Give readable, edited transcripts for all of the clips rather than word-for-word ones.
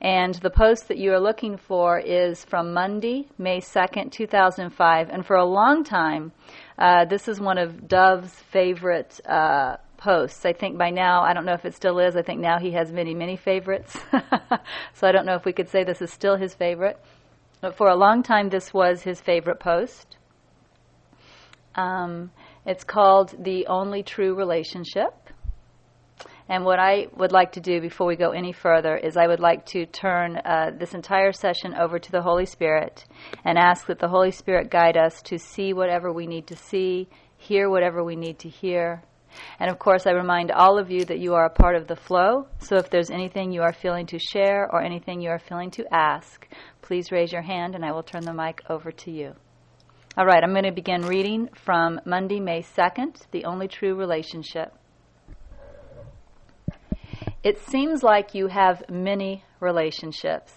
And the post that you are looking for is from Monday, May 2nd, 2005. And for a long time, this is one of Dove's favorite posts. I think by now, I don't know if it still is, I think now he has many, many favorites. So I don't know if we could say this is still his favorite. But for a long time, this was his favorite post. It's called The Only True Relationship. And what I would like to do before we go any further is I would like to turn this entire session over to the Holy Spirit and ask that the Holy Spirit guide us to see whatever we need to see, hear whatever we need to hear. And of course, I remind all of you that you are a part of the flow. So if there's anything you are feeling to share or anything you are feeling to ask, please raise your hand and I will turn the mic over to you. All right, I'm going to begin reading from Monday, May 2nd, The Only True Relationship. It seems like you have many relationships,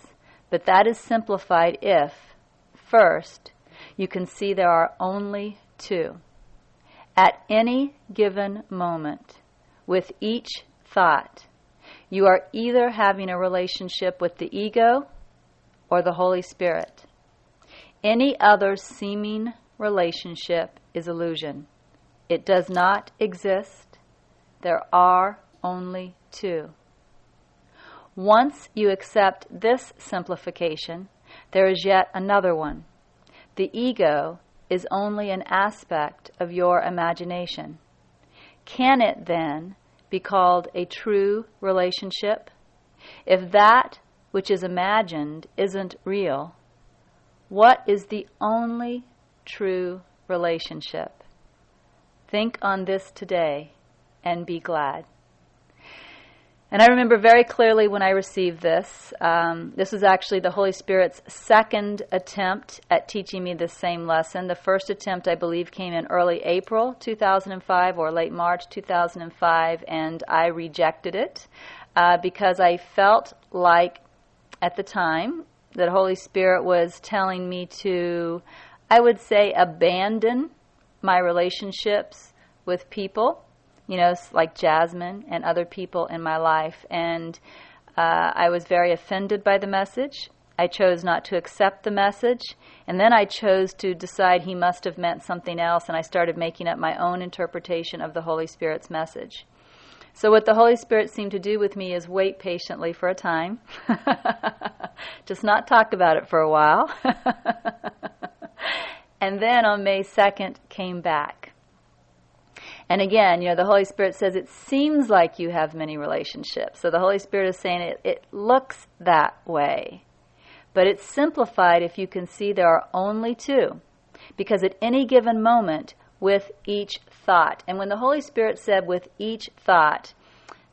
but that is simplified if, first, you can see there are only two. At any given moment, with each thought, you are either having a relationship with the ego or the Holy Spirit. Any other seeming relationship is illusion. It does not exist. There are only two. Once you accept this simplification, there is yet another one. The ego is only an aspect of your imagination. Can it then be called a true relationship? If that which is imagined isn't real, what is the only true relationship? Think on this today and be glad. And I remember very clearly when I received this. This was actually the Holy Spirit's second attempt at teaching me this same lesson. The first attempt, I believe, came in early April 2005 or late March 2005, and I rejected it because I felt like at the time that Holy Spirit was telling me to, I would say, abandon my relationships with people. You know, like Jasmine and other people in my life. And I was very offended by the message. I chose not to accept the message. And then I chose to decide he must have meant something else. And I started making up my own interpretation of the Holy Spirit's message. So what the Holy Spirit seemed to do with me is wait patiently for a time. Just not talk about it for a while. And then on May 2nd came back. And again, you know, the Holy Spirit says it seems like you have many relationships. So the Holy Spirit is saying it looks that way. But it's simplified if you can see there are only two. Because at any given moment, with each thought. And when the Holy Spirit said with each thought,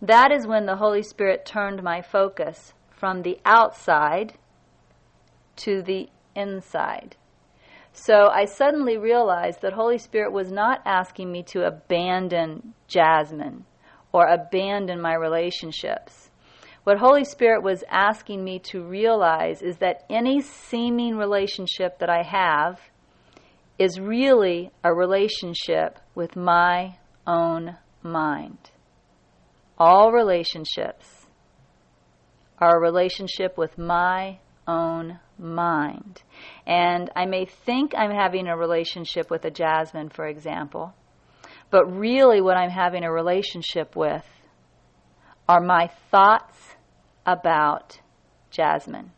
that is when the Holy Spirit turned my focus from the outside to the inside. So I suddenly realized that Holy Spirit was not asking me to abandon Jasmine or abandon my relationships. What Holy Spirit was asking me to realize is that any seeming relationship that I have is really a relationship with my own mind. All relationships are a relationship with my own mind. And I may think I'm having a relationship with a Jasmine, for example, but really what I'm having a relationship with are my thoughts about Jasmine.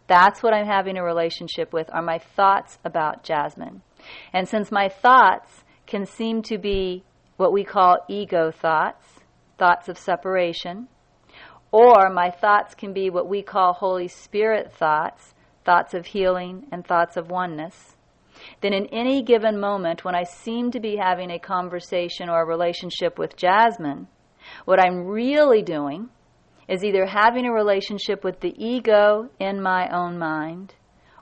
That's what I'm having a relationship with, are my thoughts about Jasmine. And since my thoughts can seem to be what we call ego thoughts, thoughts of separation, or my thoughts can be what we call Holy Spirit thoughts, thoughts of healing and thoughts of oneness, then in any given moment when I seem to be having a conversation or a relationship with Jasmine, what I'm really doing is either having a relationship with the ego in my own mind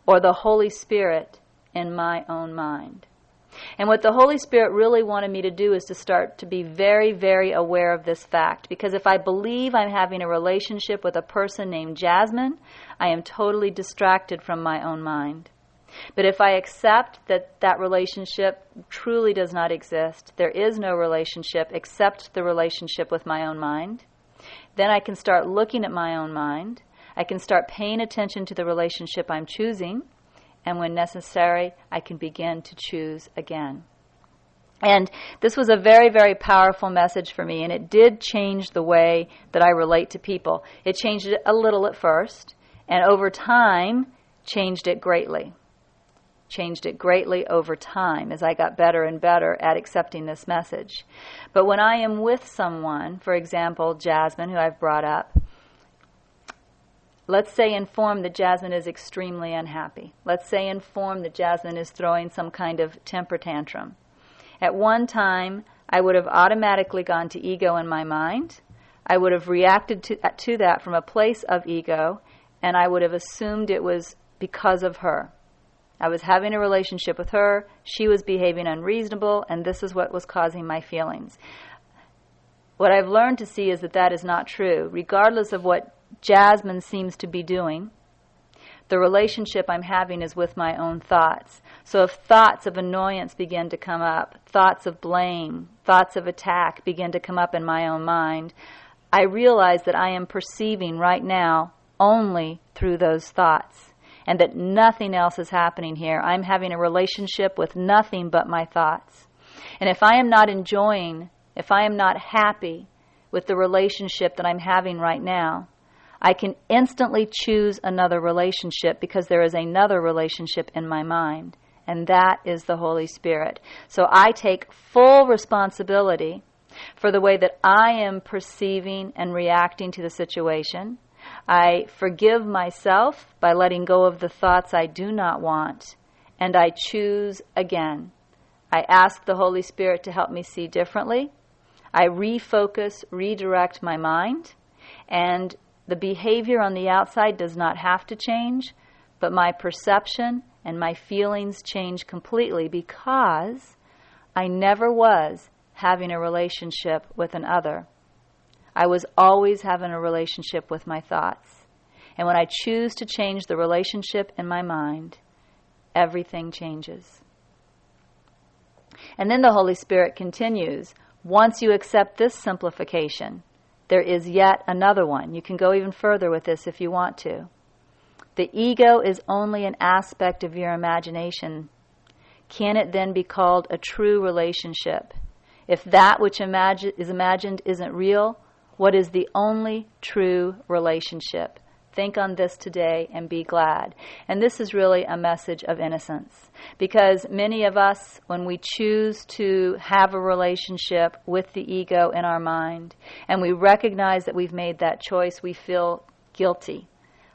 or the Holy Spirit in my own mind. And what the Holy Spirit really wanted me to do is to start to be very, very aware of this fact. Because if I believe I'm having a relationship with a person named Jasmine, I am totally distracted from my own mind. But if I accept that that relationship truly does not exist, there is no relationship except the relationship with my own mind, then I can start looking at my own mind. I can start paying attention to the relationship I'm choosing, and when necessary, I can begin to choose again. And this was a very, very powerful message for me, and it did change the way that I relate to people. It changed it a little at first, and over time, changed it greatly. Changed it greatly over time as I got better and better at accepting this message. But when I am with someone, for example, Jasmine, who I've brought up, let's say informed that Jasmine is extremely unhappy. Let's say informed that Jasmine is throwing some kind of temper tantrum. At one time, I would have automatically gone to ego in my mind. I would have reacted to that from a place of ego, and I would have assumed it was because of her. I was having a relationship with her, she was behaving unreasonable, and this is what was causing my feelings. What I've learned to see is that that is not true. Regardless of what Jasmine seems to be doing, the relationship I'm having is with my own thoughts. So if thoughts of annoyance begin to come up, thoughts of blame, thoughts of attack begin to come up in my own mind, I realize that I am perceiving right now only through those thoughts, and that nothing else is happening here. I'm having a relationship with nothing but my thoughts. And if I am not enjoying, if I am not happy with the relationship that I'm having right now, I can instantly choose another relationship because there is another relationship in my mind, and that is the Holy Spirit. So I take full responsibility for the way that I am perceiving and reacting to the situation. I forgive myself by letting go of the thoughts I do not want, and I choose again. I ask the Holy Spirit to help me see differently. I refocus, redirect my mind, and the behavior on the outside does not have to change, but my perception and my feelings change completely because I never was having a relationship with an other. I was always having a relationship with my thoughts. And when I choose to change the relationship in my mind, everything changes. And then the Holy Spirit continues, once you accept this simplification, there is yet another one. You can go even further with this if you want to. The ego is only an aspect of your imagination. Can it then be called a true relationship? If that which is imagined isn't real, what is the only true relationship? Think on this today and be glad. And this is really a message of innocence. Because many of us, when we choose to have a relationship with the ego in our mind, and we recognize that we've made that choice, we feel guilty.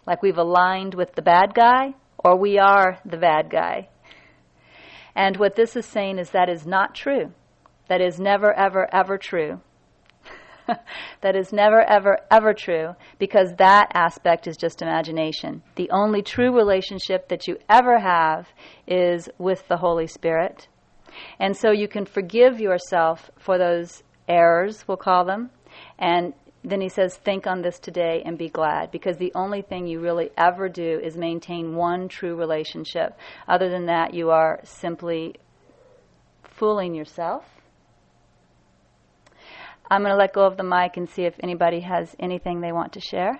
Like we've aligned with the bad guy, or we are the bad guy. And what this is saying is that is not true. That is never, ever, ever true. That is never, ever, ever true, because that aspect is just imagination. The only true relationship that you ever have is with the Holy Spirit. And so you can forgive yourself for those errors, we'll call them. And then he says, think on this today and be glad, because the only thing you really ever do is maintain one true relationship. Other than that, you are simply fooling yourself. I'm going to let go of the mic and see if anybody has anything they want to share.